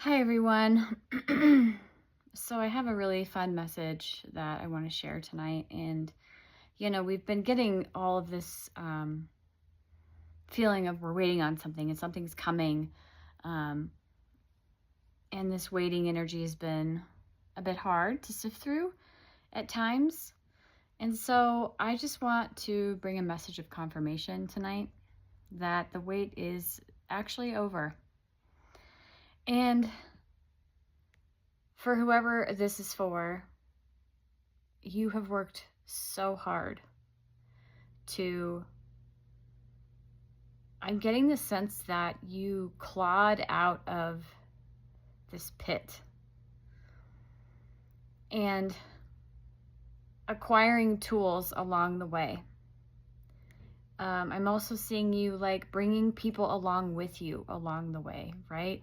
Hi, everyone. So, I have a really fun message that I want to share tonight. And, we've been getting all of this feeling of we're waiting on something and something's coming. Um, and this waiting energy has been a bit hard to sift through at times. And so, I just want to bring a message of confirmation tonight that the wait is actually over. And for whoever this is for, you have worked so hard to, I'm getting the sense that you clawed out of this pit and acquiring tools along the way. I'm also seeing you like bringing people along with you along the way, right?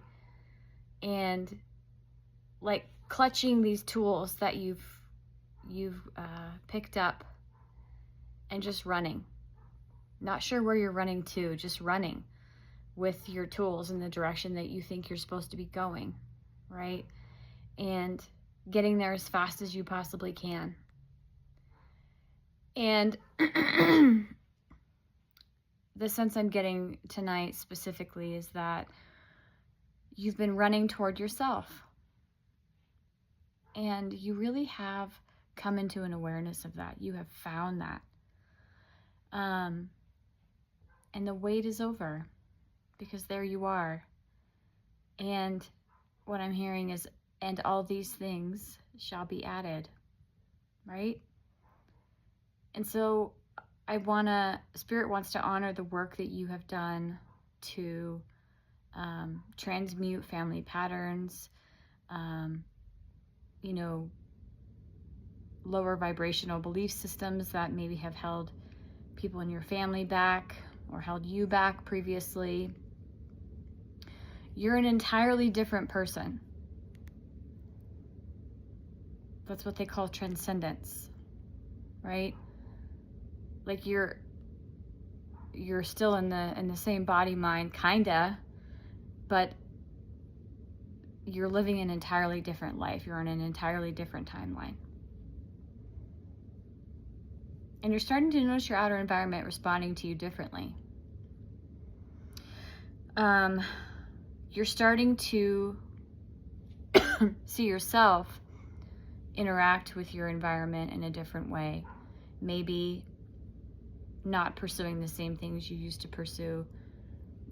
And like clutching these tools that you've picked up and just running. Not sure where you're running to, just running with your tools in the direction that you think you're supposed to be going, right? And getting there as fast as you possibly can. And the sense I'm getting tonight specifically is that you've been running toward yourself. And you really have come into an awareness of that. You have found that. And the wait is over because there you are. And what I'm hearing is, and all these things shall be added, right? And so Spirit wants to honor the work that you have done to transmute family patterns, lower vibrational belief systems that maybe have held people in your family back or held you back previously. You're an entirely different person. That's what they call transcendence, right? Like you're still in the same body mind, kinda, but you're living an entirely different life. You're on an entirely different timeline. And you're starting to notice your outer environment responding to you differently. You're starting to see yourself interact with your environment in a different way. Maybe not pursuing the same things you used to pursue.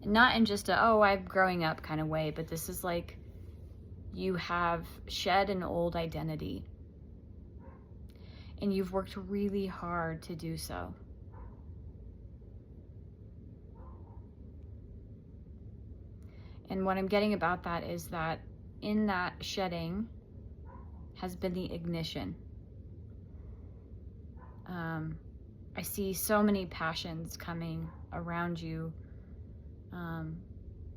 Not in just I'm growing up kind of way, but this is like you have shed an old identity. And you've worked really hard to do so. And what I'm getting about that is that in that shedding has been the ignition. I see so many passions coming around you, and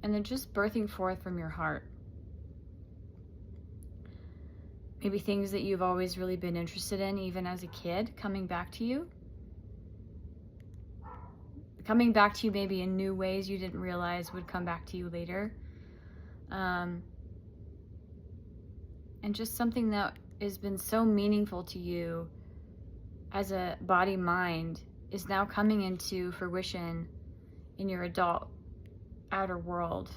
they're just birthing forth from your heart. Maybe things that you've always really been interested in, even as a kid, coming back to you. Coming back to you maybe in new ways you didn't realize would come back to you later. And just something that has been so meaningful to you as a body mind is now coming into fruition in your adult outer world.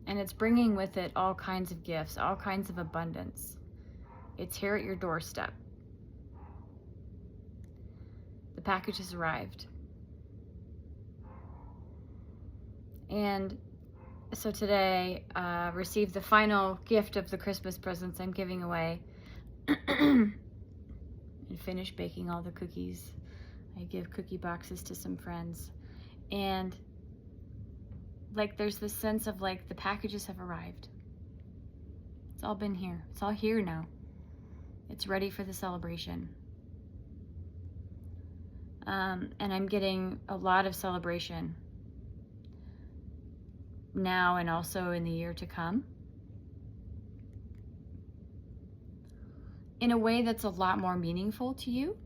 And it's bringing with it all kinds of gifts, all kinds of abundance. It's here at your doorstep. The package has arrived. And so today, received the final gift of the Christmas presents I'm giving away. And finished baking all the cookies. I give cookie boxes to some friends. And like there's this sense of like the packages have arrived. It's all been here. It's all here now. It's ready for the celebration. And I'm getting a lot of celebration now and also in the year to come, in a way that's a lot more meaningful to you.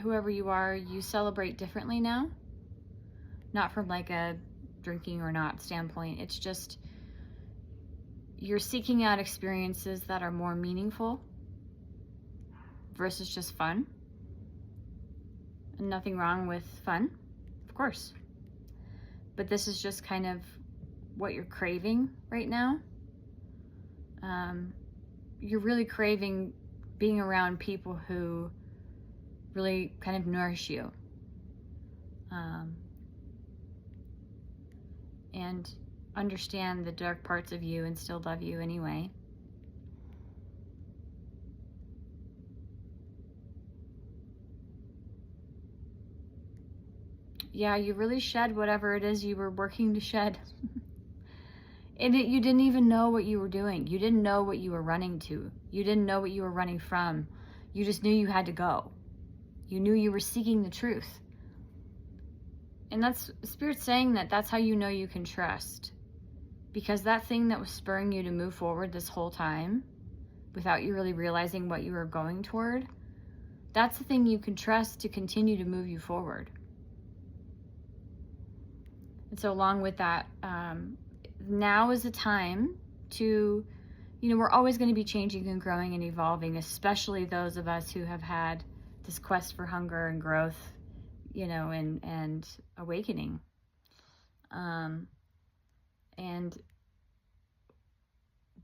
Whoever you are, you celebrate differently now. not from like a drinking or not standpoint. It's just you're seeking out experiences that are more meaningful versus just fun. And nothing wrong with fun, of course. But this is just kind of what you're craving right now. You're really craving being around people who really kind of nourish you. And understand the dark parts of you and still love you anyway. Yeah, you really shed whatever it is you were working to shed. And you didn't even know what you were doing. You didn't know what you were running to. You didn't know what you were running from. You just knew you had to go. You knew you were seeking the truth. And that's Spirit saying that that's how you know you can trust. Because that thing that was spurring you to move forward this whole time, without you really realizing what you were going toward, that's the thing you can trust to continue to move you forward. And so along with that, now is the time to, we're always going to be changing and growing and evolving, especially those of us who have had this quest for hunger and growth, and awakening.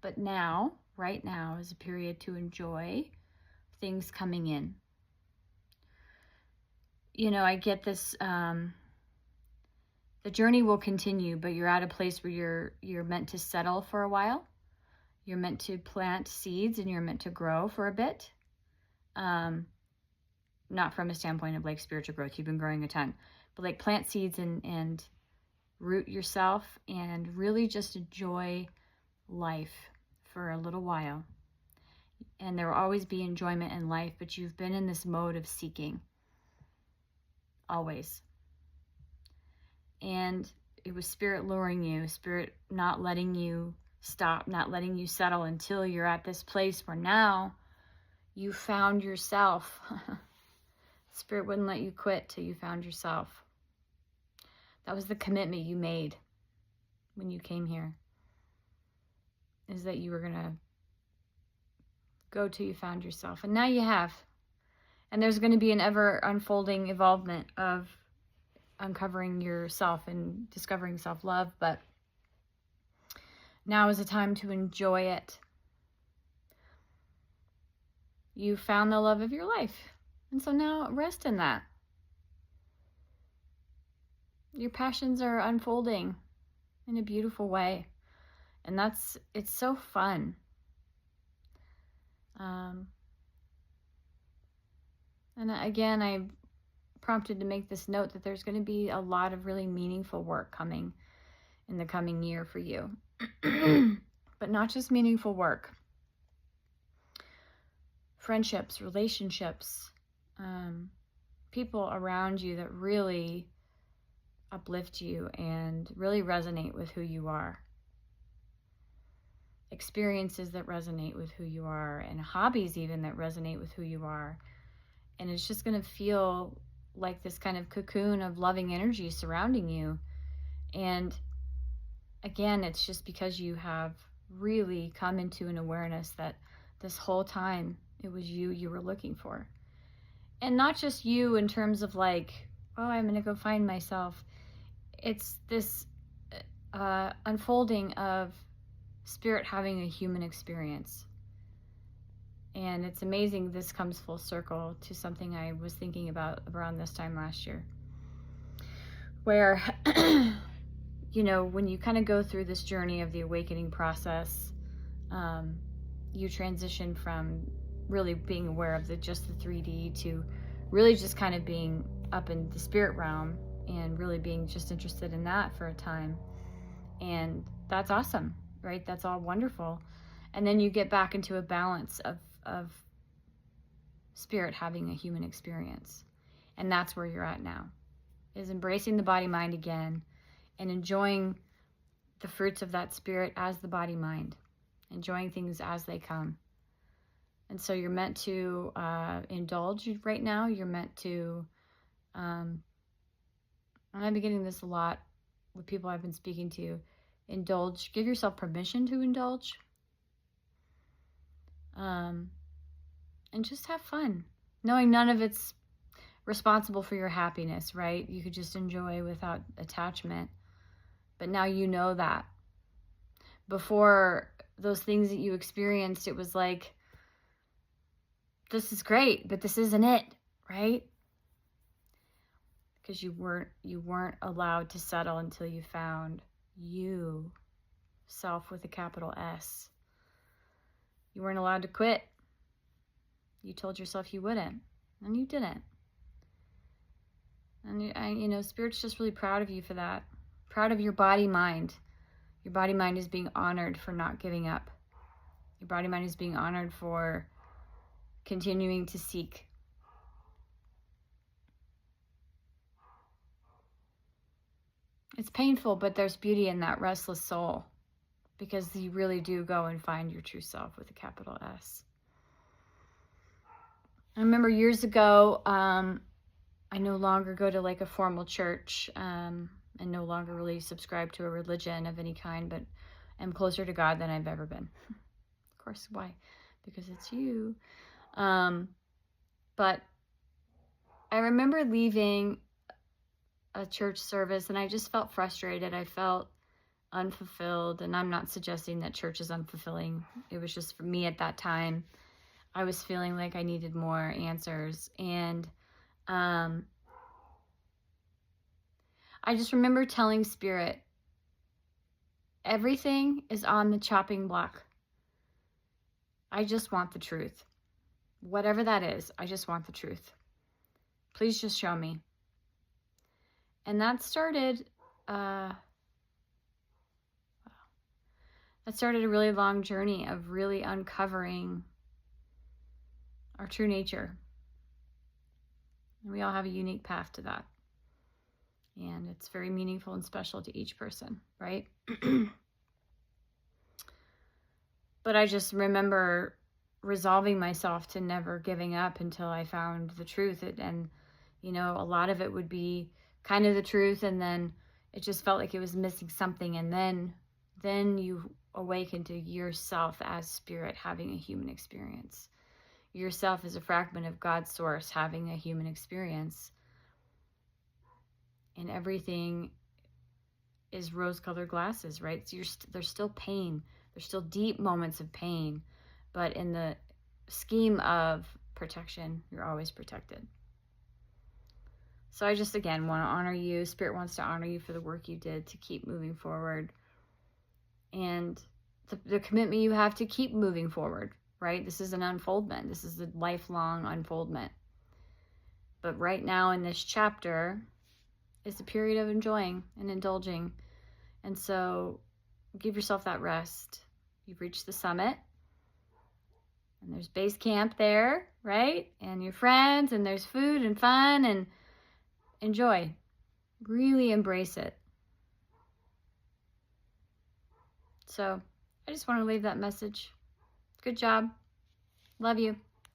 But now, right now, is a period to enjoy things coming in. I get this, the journey will continue, but you're at a place where you're meant to settle for a while. You're meant to plant seeds and you're meant to grow for a bit. Not from a standpoint of like spiritual growth, you've been growing a ton, but like plant seeds and root yourself and really just enjoy life for a little while. And there will always be enjoyment in life, but you've been in this mode of seeking. Always. And it was Spirit luring you, Spirit not letting you stop, not letting you settle until you're at this place where now you found yourself. Spirit wouldn't let you quit till you found yourself. That was the commitment you made when you came here, is that you were going to go till you found yourself. And now you have. And there's going to be an ever unfolding evolvement of uncovering yourself and discovering self-love, but now is the time to enjoy it. You found the love of your life, and so now rest in that. Your passions are unfolding in a beautiful way, and it's so fun. And again, I prompted to make this note that there's going to be a lot of really meaningful work coming in the coming year for you. But not just meaningful work. Friendships, relationships, people around you that really uplift you and really resonate with who you are. Experiences that resonate with who you are, and hobbies even that resonate with who you are. And it's just going to feel like this kind of cocoon of loving energy surrounding you. And again, it's just because you have really come into an awareness that this whole time it was you were looking for. And not just you in terms of like, oh, I'm going to go find myself. It's this unfolding of Spirit having a human experience. And it's amazing this comes full circle to something I was thinking about around this time last year. Where, when you kind of go through this journey of the awakening process, you transition from really being aware of just the 3D to really just kind of being up in the spirit realm and really being just interested in that for a time. And that's awesome, right? That's all wonderful. And then you get back into a balance of Spirit having a human experience. And that's where you're at now, is embracing the body-mind again and enjoying the fruits of that Spirit as the body-mind, enjoying things as they come. And so you're meant to indulge right now. You're meant to and I've been getting this a lot with people I've been speaking to, indulge. Give yourself permission to indulge. And just have fun, knowing none of it's responsible for your happiness, right? You could just enjoy without attachment. But now you know that. Before those things that you experienced, it was like, this is great, but this isn't it, right? Because you weren't allowed to settle until you found you, self with a capital S. You weren't allowed to quit. You told yourself you wouldn't, and you didn't. And Spirit's just really proud of you for that. Proud of your body mind. Your body mind is being honored for not giving up. Your body mind is being honored for continuing to seek. It's painful, but there's beauty in that restless soul, because you really do go and find your true self with a capital S. I remember years ago, I no longer go to like a formal church, and no longer really subscribe to a religion of any kind, but am closer to God than I've ever been. Of course, why? Because it's you. But I remember leaving a church service and I just felt frustrated. I felt unfulfilled, and I'm not suggesting that church is unfulfilling. It was just for me at that time. I was feeling like I needed more answers, and I just remember telling Spirit, everything is on the chopping block. I just want the truth. Whatever that is, I just want the truth. Please just show me. And that started a really long journey of really uncovering our true nature. And we all have a unique path to that. And it's very meaningful and special to each person, right? But I just remember resolving myself to never giving up until I found the truth. And, a lot of it would be kind of the truth, and then it just felt like it was missing something. And then you awaken to yourself as Spirit having a human experience. Yourself as a fragment of God's source having a human experience. And everything is rose-colored glasses, right? So there's still pain. There's still deep moments of pain. But in the scheme of protection, you're always protected. So I just, again, want to honor you. Spirit wants to honor you for the work you did to keep moving forward. And the commitment you have to keep moving forward, right? This is an unfoldment. This is a lifelong unfoldment. But right now in this chapter is a period of enjoying and indulging. And so give yourself that rest. You've reached the summit. And there's base camp there, right? And your friends, and there's food and fun, and enjoy. Really embrace it. So I just want to leave that message. Good job. Love you.